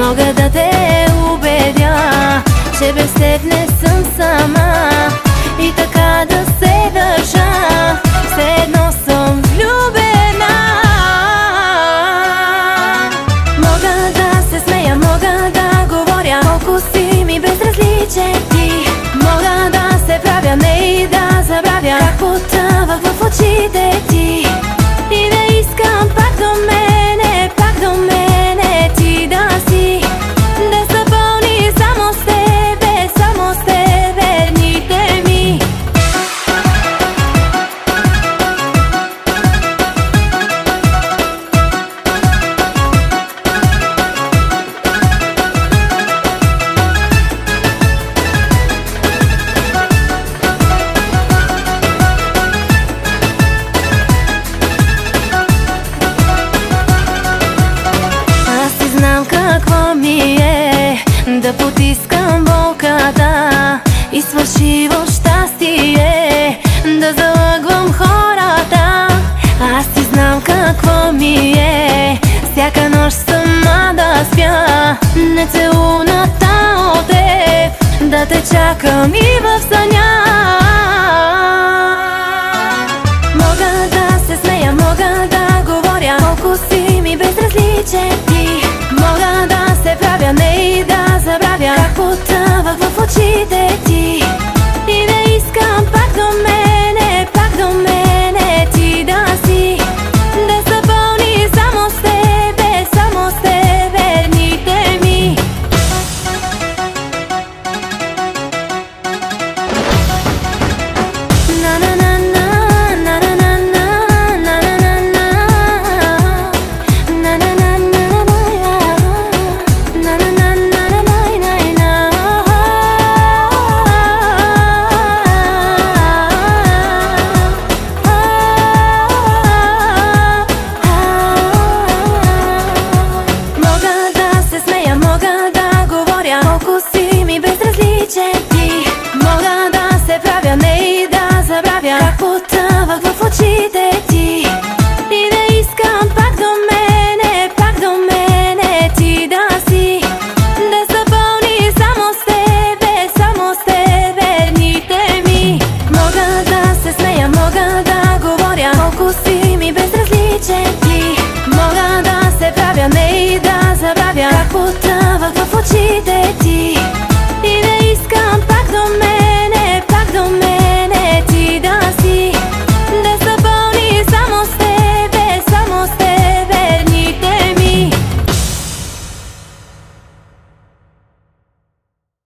Мога да те убедя, че без теб не съм сама и така да се държа, все едно съм влюбена. Мога да се смея, мога да говоря, колко си ми безразличен ти. Мога да се правя, не и да забравя как потъвах в очите ти. И не искам пак до мене, пак до мене ти да си, да са пълни само с тебе дните ми. Какво ми е да потискам болката и с фалшиво щастие да залъгвам хората. Аз си знам какво ми е всяка нощ сама да спя, нецелуната от теб да те чакам.